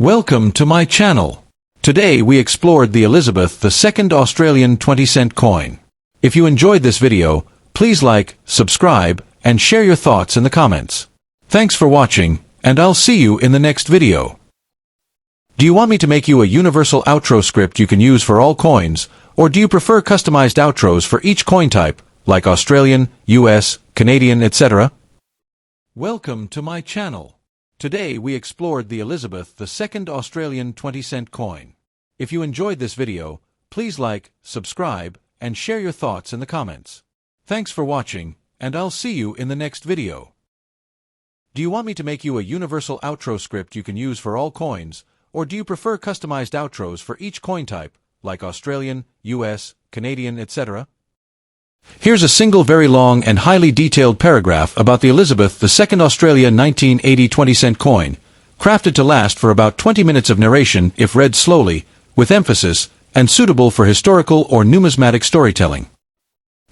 Welcome to my channel. Today we explored the Elizabeth II Australian 20-cent coin. If you enjoyed this video, please like, subscribe, and share your thoughts in the comments. Thanks for watching, and I'll see you in the next video. Do you want me to make you a universal outro script you can use for all coins, or do you prefer customized outros for each coin type, like Australian, US, Canadian, etc.? Welcome to my channel. Today we explored the Elizabeth II Australian 20-cent coin. If you enjoyed this video, please like, subscribe, and share your thoughts in the comments. Thanks for watching, and I'll see you in the next video. Do you want me to make you a universal outro script you can use for all coins, or do you prefer customized outros for each coin type, like Australian, US, Canadian, etc.? Here's a single very long and highly detailed paragraph about the Elizabeth II Australia 1980 20-cent coin, crafted to last for about 20 minutes of narration if read slowly, with emphasis, and suitable for historical or numismatic storytelling.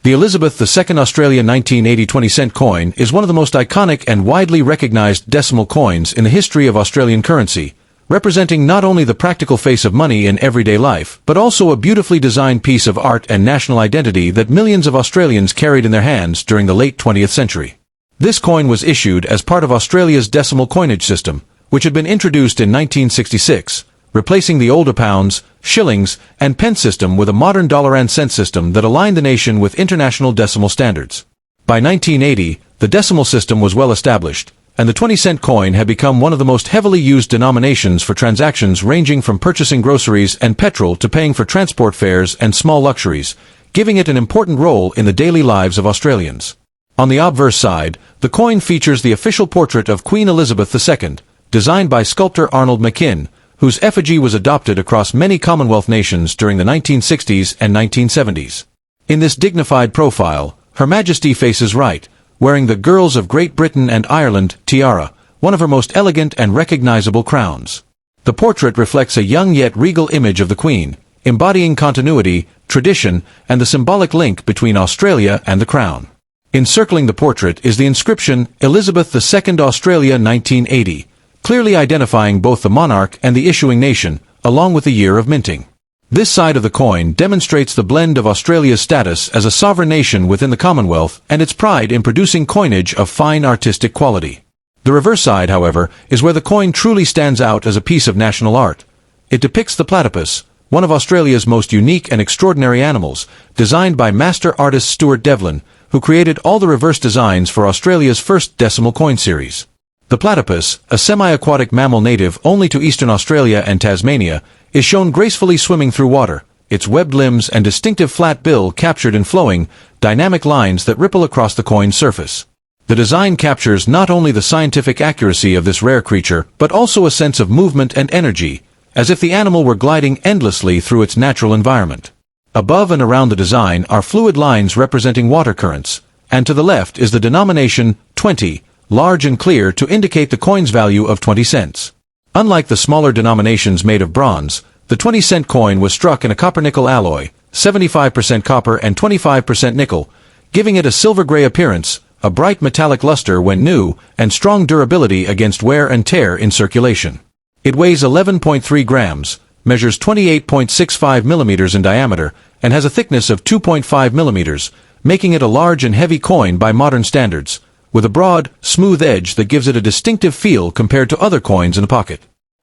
The Elizabeth II Australia 1980 20-cent coin is one of the most iconic and widely recognized decimal coins in the history of Australian currency, representing not only the practical face of money in everyday life, but also a beautifully designed piece of art and national identity that millions of Australians carried in their hands during the late 20th century. This coin was issued as part of Australia's decimal coinage system, which had been introduced in 1966, replacing the older pounds, shillings, and pence system with a modern dollar and cent system that aligned the nation with international decimal standards. By 1980, the decimal system was well established, and the 20-cent coin had become one of the most heavily used denominations for transactions ranging from purchasing groceries and petrol to paying for transport fares and small luxuries, giving it an important role in the daily lives of Australians. On the obverse side, the coin features the official portrait of Queen Elizabeth II, designed by sculptor Arnold McKim, whose effigy was adopted across many Commonwealth nations during the 1960s and 1970s. In this dignified profile, Her Majesty faces right, wearing the Girls of Great Britain and Ireland tiara, one of her most elegant and recognizable crowns. The portrait reflects a young yet regal image of the Queen, embodying continuity, tradition, and the symbolic link between Australia and the Crown. Encircling the portrait is the inscription, Elizabeth II Australia 1980, clearly identifying both the monarch and the issuing nation, along with the year of minting. This side of the coin demonstrates the blend of Australia's status as a sovereign nation within the Commonwealth and its pride in producing coinage of fine artistic quality. The reverse side, however, is where the coin truly stands out as a piece of national art. It depicts the platypus, one of Australia's most unique and extraordinary animals, designed by master artist Stuart Devlin, who created all the reverse designs for Australia's first decimal coin series. The platypus, a semi-aquatic mammal native only to eastern Australia and Tasmania, is shown gracefully swimming through water, its webbed limbs and distinctive flat bill captured in flowing, dynamic lines that ripple across the coin's surface. The design captures not only the scientific accuracy of this rare creature, but also a sense of movement and energy, as if the animal were gliding endlessly through its natural environment. Above and around the design are fluid lines representing water currents, and to the left is the denomination 20, large and clear to indicate the coin's value of 20 cents. Unlike the smaller denominations made of bronze, the 20-cent coin was struck in a copper-nickel alloy, 75% copper and 25% nickel, giving it a silver-gray appearance, a bright metallic luster when new, and strong durability against wear and tear in circulation. It weighs 11.3 grams, measures 28.65 millimeters in diameter, and has a thickness of 2.5 millimeters, making it a large and heavy coin by modern standards, with a broad, smooth edge that gives it a distinctive feel compared to other coins in the pocket.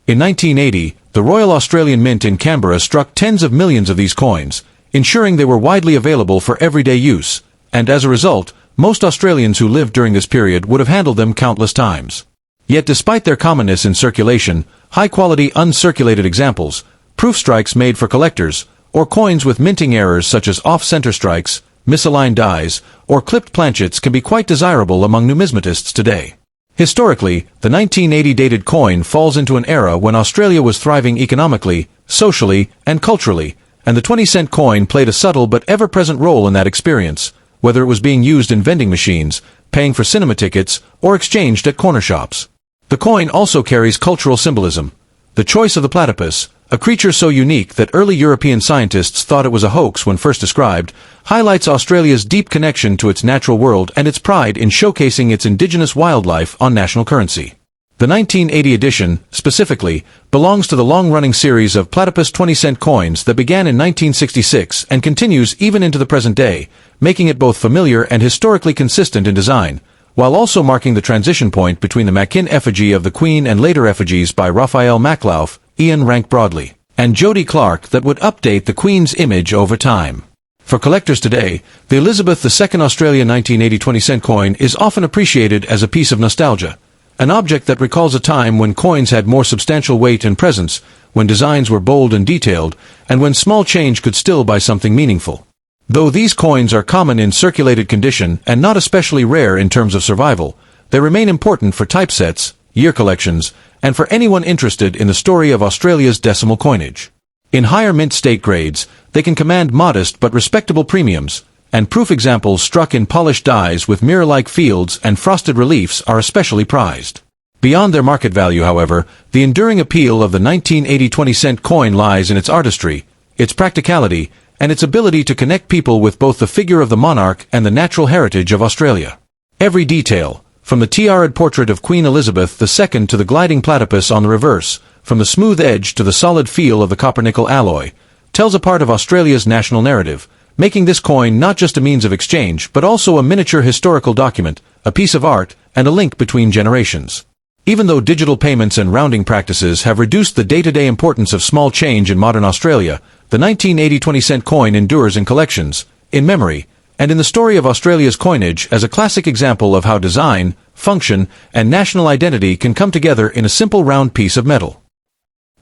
In 1980, the Royal Australian Mint in Canberra struck tens of millions of these coins, ensuring they were widely available for everyday use, and as a result, most Australians who lived during this period would have handled them countless times. Yet despite their commonness in circulation, high-quality uncirculated examples, proof strikes made for collectors, or coins with minting errors such as off-center strikes, misaligned dies, or clipped planchets can be quite desirable among numismatists today. Historically, the 1980 dated coin falls into an era when Australia was thriving economically, socially, and culturally, and the 20-cent coin played a subtle but ever-present role in that experience, whether it was being used in vending machines, paying for cinema tickets, or exchanged at corner shops. The coin also carries cultural symbolism. The choice of the platypus, a creature so unique that early European scientists thought it was a hoax when first described, highlights Australia's deep connection to its natural world and its pride in showcasing its indigenous wildlife on national currency. The 1980 edition, specifically, belongs to the long-running series of platypus 20-cent coins that began in 1966 and continues even into the present day, making it both familiar and historically consistent in design, while also marking the transition point between the Mackin effigy of the Queen and later effigies by Raphael Maclauff, Ian Rank Broadley, and Jody Clark that would update the Queen's image over time. For collectors today, the Elizabeth II Australia 1980 20-cent coin is often appreciated as a piece of nostalgia, an object that recalls a time when coins had more substantial weight and presence, when designs were bold and detailed, and when small change could still buy something meaningful. Though these coins are common in circulated condition and not especially rare in terms of survival, they remain important for typesets, year collections, and for anyone interested in the story of Australia's decimal coinage. In higher mint state grades, they can command modest but respectable premiums, and proof examples struck in polished dies with mirror-like fields and frosted reliefs are especially prized. Beyond their market value, however, the enduring appeal of the 1980 20-cent coin lies in its artistry, its practicality, and its ability to connect people with both the figure of the monarch and the natural heritage of Australia. Every detail, from the tiara'd portrait of Queen Elizabeth II to the gliding platypus on the reverse, from the smooth edge to the solid feel of the copper-nickel alloy, tells a part of Australia's national narrative, making this coin not just a means of exchange but also a miniature historical document, a piece of art, and a link between generations. Even though digital payments and rounding practices have reduced the day-to-day importance of small change in modern Australia, the 1980 20-cent coin endures in collections, in memory, and in the story of Australia's coinage as a classic example of how design, function, and national identity can come together in a simple round piece of metal.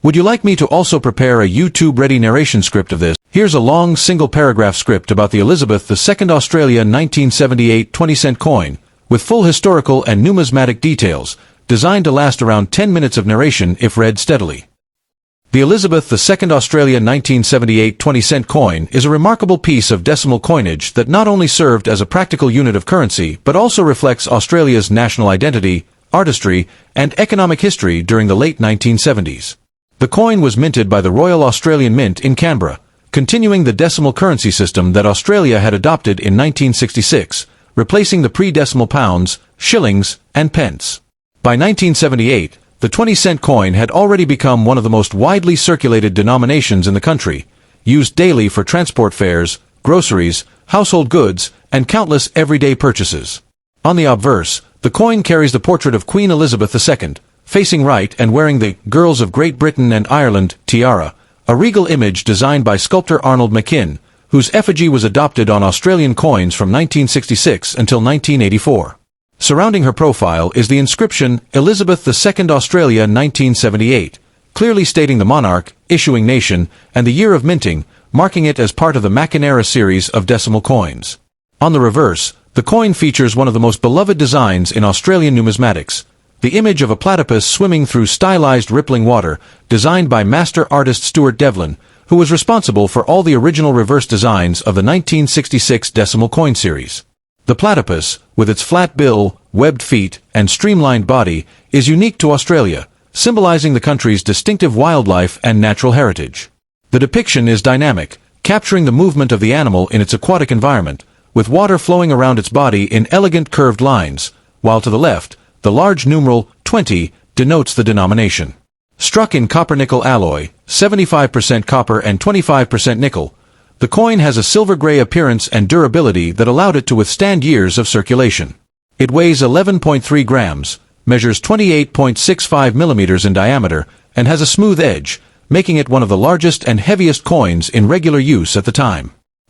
Would you like me to also prepare a YouTube-ready narration script of this? Here's a long single-paragraph script about the Elizabeth II Australia 1978 20-cent coin, with full historical and numismatic details, designed to last around 10 minutes of narration if read steadily. The Elizabeth II Australia 1978 20-cent coin is a remarkable piece of decimal coinage that not only served as a practical unit of currency but also reflects Australia's national identity, artistry, and economic history during the late 1970s. The coin was minted by the Royal Australian Mint in Canberra, continuing the decimal currency system that Australia had adopted in 1966, replacing the pre-decimal pounds, shillings, and pence. By 1978, the 20-cent coin had already become one of the most widely circulated denominations in the country, used daily for transport fares, groceries, household goods, and countless everyday purchases. On the obverse, the coin carries the portrait of Queen Elizabeth II, facing right and wearing the Girls of Great Britain and Ireland tiara, a regal image designed by sculptor Arnold Mackin, whose effigy was adopted on Australian coins from 1966 until 1984. Surrounding her profile is the inscription Elizabeth II Australia 1978, clearly stating the monarch, issuing nation, and the year of minting, marking it as part of the Mackin era series of decimal coins. On the reverse, the coin features one of the most beloved designs in Australian numismatics, the image of a platypus swimming through stylized rippling water, designed by master artist Stuart Devlin, who was responsible for all the original reverse designs of the 1966 decimal coin series. The platypus, with its flat bill, webbed feet, and streamlined body, is unique to Australia, symbolizing the country's distinctive wildlife and natural heritage. The depiction is dynamic, capturing the movement of the animal in its aquatic environment, with water flowing around its body in elegant curved lines, while to the left, the large numeral 20 denotes the denomination. Struck in copper-nickel alloy, 75% copper and 25% nickel, the coin has a silver-gray appearance and durability that allowed it to withstand years of circulation. It weighs 11.3 grams, measures 28.65 millimeters in diameter, and has a smooth edge, making it one of the largest and heaviest coins in regular use at the time.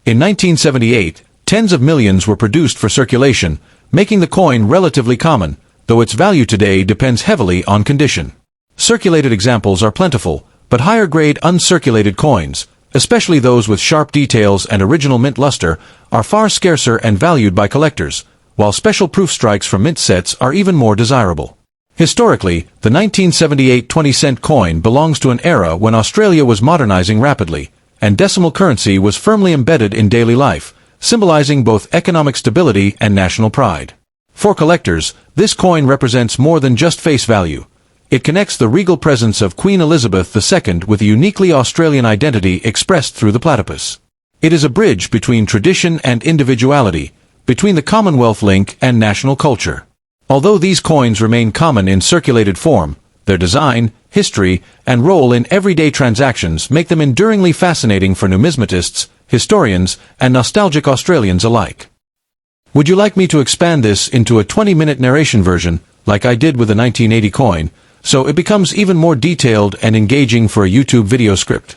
In 1978, tens of millions were produced for circulation, making the coin relatively common, though its value today depends heavily on condition. Circulated examples are plentiful, but higher-grade uncirculated coins, especially those with sharp details and original mint luster, are far scarcer and valued by collectors, while special proof strikes from mint sets are even more desirable. Historically, the 1978 20-cent coin belongs to an era when Australia was modernizing rapidly, and decimal currency was firmly embedded in daily life, symbolizing both economic stability and national pride. For collectors, this coin represents more than just face value. It connects the regal presence of Queen Elizabeth II with a uniquely Australian identity expressed through the platypus. It is a bridge between tradition and individuality, between the Commonwealth link and national culture. Although these coins remain common in circulated form, their design, history, and role in everyday transactions make them enduringly fascinating for numismatists, historians, and nostalgic Australians alike. Would you like me to expand this into a 20-minute narration version, like I did with the 1980 coin, so it becomes even more detailed and engaging for a YouTube video script?